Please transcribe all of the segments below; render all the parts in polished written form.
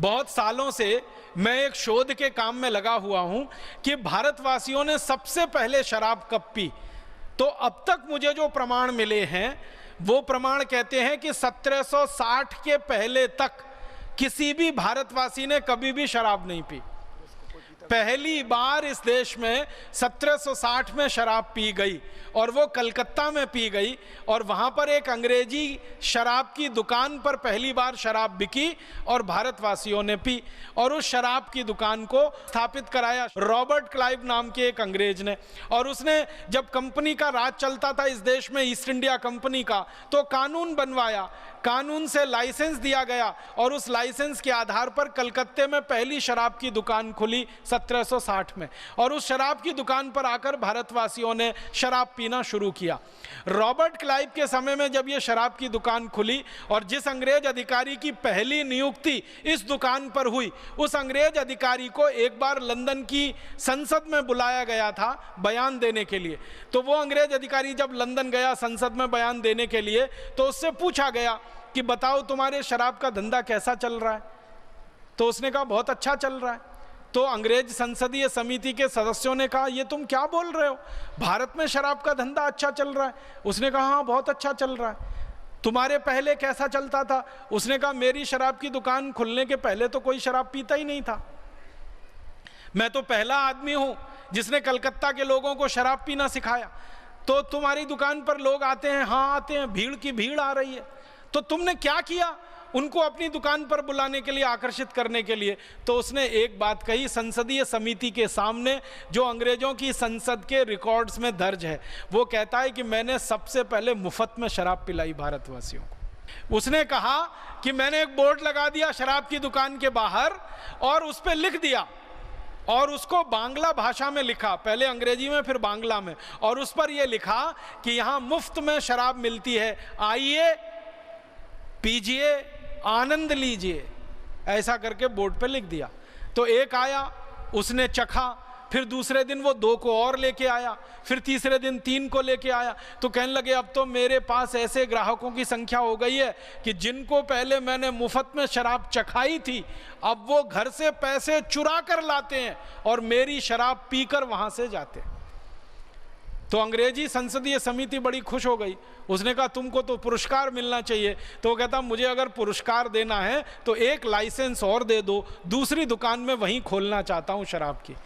बहुत सालों से मैं एक शोध के काम में लगा हुआ हूं कि भारतवासियों ने सबसे पहले शराब कब पी। तो अब तक मुझे जो प्रमाण मिले हैं वो प्रमाण कहते हैं कि 1760 के पहले तक किसी भी भारतवासी ने कभी भी शराब नहीं पी। पहली बार इस देश में 1760 में शराब पी गई और वो कलकत्ता में पी गई और वहाँ पर एक अंग्रेजी शराब की दुकान पर पहली बार शराब बिकी और भारतवासियों ने पी और उस शराब की दुकान को स्थापित कराया रॉबर्ट क्लाइव नाम के एक अंग्रेज ने। और उसने जब कंपनी का राज चलता था इस देश में, ईस्ट इंडिया कंपनी का, तो कानून बनवाया, कानून से लाइसेंस दिया गया और उस लाइसेंस के आधार पर कलकत्ते में पहली शराब की दुकान खुली 1760 में और उस शराब की दुकान पर आकर भारतवासियों ने शराब पीना शुरू किया। रॉबर्ट क्लाइव के समय में जब ये शराब की दुकान खुली और जिस अंग्रेज अधिकारी की पहली नियुक्ति इस दुकान पर हुई, उस अंग्रेज अधिकारी को एक बार लंदन की संसद में बुलाया गया था बयान देने के लिए। तो वो अंग्रेज अधिकारी जब लंदन गया संसद में बयान देने के लिए तो उससे पूछा गया कि बताओ तुम्हारे शराब का धंधा कैसा चल रहा है। तो उसने कहा बहुत अच्छा चल रहा है। तो अंग्रेज संसदीय समिति के सदस्यों ने कहा ये तुम क्या बोल रहे हो, भारत में शराब का धंधा अच्छा चल रहा है। उसने कहा हाँ बहुत अच्छा चल रहा है। तुम्हारे पहले कैसा चलता था? उसने कहा मेरी शराब की दुकान खुलने के पहले तो कोई शराब पीता ही नहीं था। मैं तो पहला आदमी हूं जिसने कलकत्ता के लोगों को शराब पीना सिखाया। तो तुम्हारी दुकान पर लोग आते हैं, हाँ आते हैं, भीड़ की भीड़ आ रही है। तो तुमने क्या किया उनको अपनी दुकान पर बुलाने के लिए, आकर्षित करने के लिए? तो उसने एक बात कही संसदीय समिति के सामने, जो अंग्रेजों की संसद के रिकॉर्ड्स में दर्ज है। वो कहता है कि मैंने सबसे पहले मुफ्त में शराब पिलाई भारतवासियों को। उसने कहा कि मैंने एक बोर्ड लगा दिया शराब की दुकान के बाहर और उस पर लिख दिया और उसको बांग्ला भाषा में लिखा, पहले अंग्रेजी में फिर बांग्ला में, और उस पर यह लिखा कि यहां मुफ्त में शराब मिलती है, आइए पीजिए, आनंद लीजिए। ऐसा करके बोर्ड पे लिख दिया। तो एक आया, उसने चखा, फिर दूसरे दिन वो 2 को और लेके आया, फिर तीसरे दिन 3 को लेके आया। तो कहने लगे अब तो मेरे पास ऐसे ग्राहकों की संख्या हो गई है कि जिनको पहले मैंने मुफ्त में शराब चखाई थी अब वो घर से पैसे चुरा कर लाते हैं और मेरी शराब पीकर वहां से जाते हैं। तो अंग्रेजी संसदीय समिति बड़ी खुश हो गई। उसने कहा तुमको तो पुरस्कार मिलना चाहिए। तो वो कहता मुझे अगर पुरस्कार देना है तो एक लाइसेंस और दे दो, दूसरी दुकान में वहीं खोलना चाहता हूं शराब की।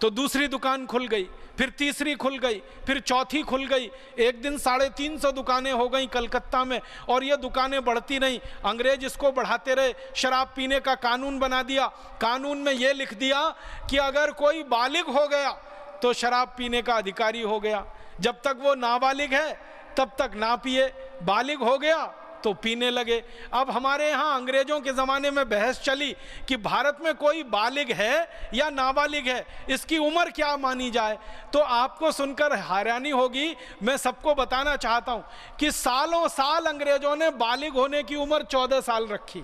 तो दूसरी दुकान खुल गई, फिर तीसरी खुल गई, फिर चौथी खुल गई। एक दिन 350 दुकानें हो गई कलकत्ता में और ये दुकानें बढ़ती नहीं। अंग्रेज इसको बढ़ाते रहे, शराब पीने का कानून बना दिया। कानून में ये लिख दिया कि अगर कोई बालिग हो गया तो शराब पीने का अधिकारी हो गया। जब तक वो नाबालिग है तब तक ना पिए, बालिग हो गया तो पीने लगे। अब हमारे यहाँ अंग्रेजों के ज़माने में बहस चली कि भारत में कोई बालिग है या नाबालिग है, इसकी उम्र क्या मानी जाए। तो आपको सुनकर हैरानी होगी, मैं सबको बताना चाहता हूँ कि सालों साल अंग्रेजों ने बालिग होने की उम्र 14 साल रखी,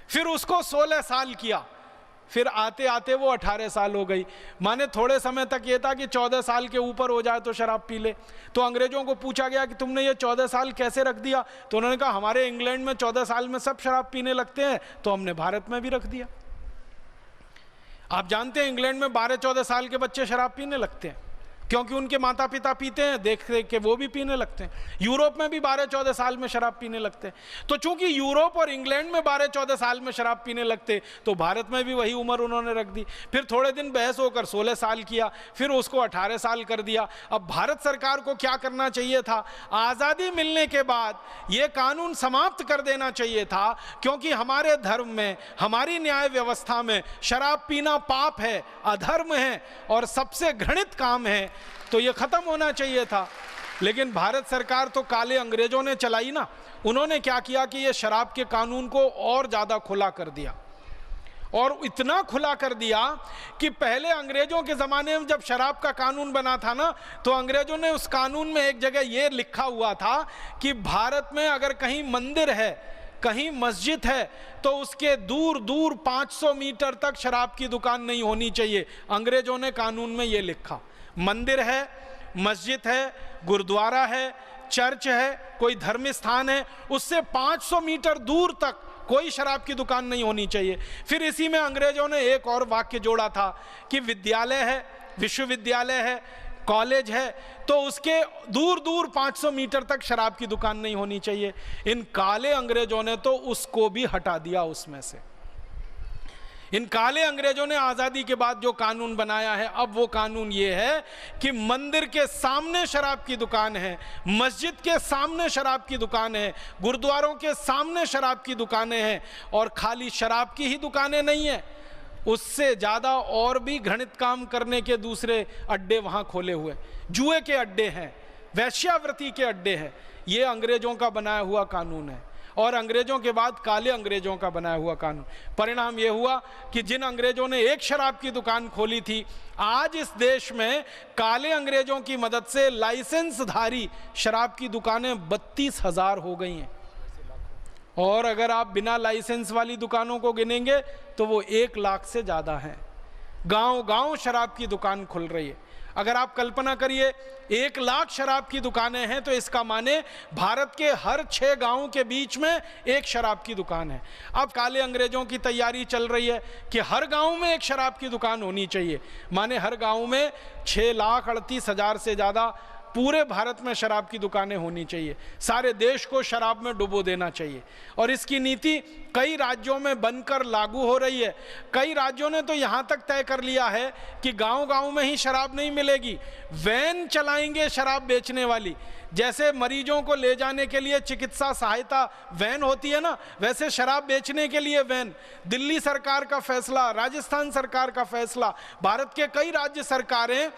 फिर उसको 16 साल किया, फिर आते आते वो 18 साल हो गई। माने थोड़े समय तक ये था कि 14 साल के ऊपर हो जाए तो शराब पी ले। तो अंग्रेजों को पूछा गया कि तुमने ये 14 साल कैसे रख दिया? तो उन्होंने कहा हमारे इंग्लैंड में 14 साल में सब शराब पीने लगते हैं तो हमने भारत में भी रख दिया। आप जानते हैं इंग्लैंड में 12-14 साल के बच्चे शराब पीने लगते हैं क्योंकि उनके माता पिता पीते हैं, देख देख के वो भी पीने लगते हैं। यूरोप में भी 12-14 साल में शराब पीने लगते हैं। तो चूंकि यूरोप और इंग्लैंड में 12-14 साल में शराब पीने लगते तो भारत में भी वही उम्र उन्होंने रख दी। फिर थोड़े दिन बहस होकर 16 साल किया, फिर उसको 18 साल कर दिया। अब भारत सरकार को क्या करना चाहिए था? आज़ादी मिलने के बाद ये कानून समाप्त कर देना चाहिए था, क्योंकि हमारे धर्म में, हमारी न्याय व्यवस्था में शराब पीना पाप है, अधर्म है और सबसे घृणित काम है। तो ये खत्म होना चाहिए था। लेकिन भारत सरकार तो काले अंग्रेजों ने चलाई ना। उन्होंने क्या किया कि ये शराब के कानून को और ज्यादा खुला कर दिया, और इतना खुला कर दिया कि पहले अंग्रेजों के ज़माने में जब शराब का कानून बना था ना, तो अंग्रेजों ने उस कानून में एक जगह ये लिखा हुआ था कि भारत में अगर कहीं मंदिर है, कहीं मस्जिद है, तो उसके दूर दूर 500 मीटर तक शराब की दुकान नहीं होनी चाहिए। अंग्रेजों ने कानून में ये लिखा। मंदिर है, मस्जिद है, गुरुद्वारा है, चर्च है, कोई धर्म स्थान है, उससे 500 मीटर दूर तक कोई शराब की दुकान नहीं होनी चाहिए। फिर इसी में अंग्रेजों ने एक और वाक्य जोड़ा था कि विद्यालय है, विश्वविद्यालय है, कॉलेज है, तो उसके दूर दूर 500 मीटर तक शराब की दुकान नहीं होनी चाहिए। इन काले अंग्रेजों ने तो उसको भी हटा दिया उसमें से। इन काले अंग्रेजों ने आज़ादी के बाद जो कानून बनाया है, अब वो कानून ये है कि मंदिर के सामने शराब की दुकान है, मस्जिद के सामने शराब की दुकान है, गुरुद्वारों के सामने शराब की दुकानें हैं, और खाली शराब की ही दुकानें नहीं है, उससे ज़्यादा और भी घृणित काम करने के दूसरे अड्डे वहाँ खोले हुए, जुए के अड्डे हैं, वैश्यावृत्ति के अड्डे हैं। ये अंग्रेजों का बनाया हुआ कानून है, और अंग्रेजों के बाद काले अंग्रेजों का बनाया हुआ कानून। परिणाम यह हुआ कि जिन अंग्रेजों ने एक शराब की दुकान खोली थी, आज इस देश में काले अंग्रेजों की मदद से लाइसेंसधारी शराब की दुकानें 32,000 हो गई हैं, और अगर आप बिना लाइसेंस वाली दुकानों को गिनेंगे तो वो 1 लाख से ज़्यादा हैं। गांव गांव शराब की दुकान खुल रही है। अगर आप कल्पना करिए 1 लाख शराब की दुकानें हैं, तो इसका माने भारत के हर 6 गांवों के बीच में एक शराब की दुकान है। अब काले अंग्रेजों की तैयारी चल रही है कि हर गांव में एक शराब की दुकान होनी चाहिए, माने हर गांव में 6,38,000 से ज़्यादा पूरे भारत में शराब की दुकानें होनी चाहिए, सारे देश को शराब में डुबो देना चाहिए। और इसकी नीति कई राज्यों में बनकर लागू हो रही है। कई राज्यों ने तो यहाँ तक तय कर लिया है कि गांव-गांव में ही शराब नहीं मिलेगी, वैन चलाएंगे शराब बेचने वाली। जैसे मरीजों को ले जाने के लिए चिकित्सा सहायता वैन होती है ना, वैसे शराब बेचने के लिए वैन। दिल्ली सरकार का फैसला, राजस्थान सरकार का फैसला, भारत के कई राज्य सरकारें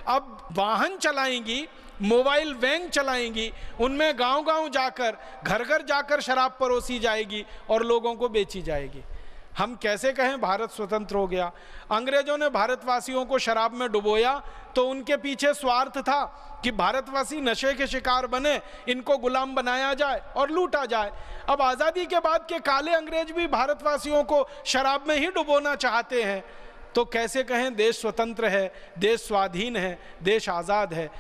अब वाहन चलाएंगी, मोबाइल वैन चलाएंगी, उनमें गांव-गांव जाकर, घर-घर जाकर शराब परोसी जाएगी और लोगों को बेची जाएगी। हम कैसे कहें भारत स्वतंत्र हो गया? अंग्रेजों ने भारतवासियों को शराब में डुबोया तो उनके पीछे स्वार्थ था कि भारतवासी नशे के शिकार बने, इनको गुलाम बनाया जाए और लूटा जाए। अब आज़ादी के बाद के काले अंग्रेज भी भारतवासियों को शराब में ही डुबोना चाहते हैं, तो कैसे कहें देश स्वतंत्र है, देश स्वाधीन है, देश आज़ाद है?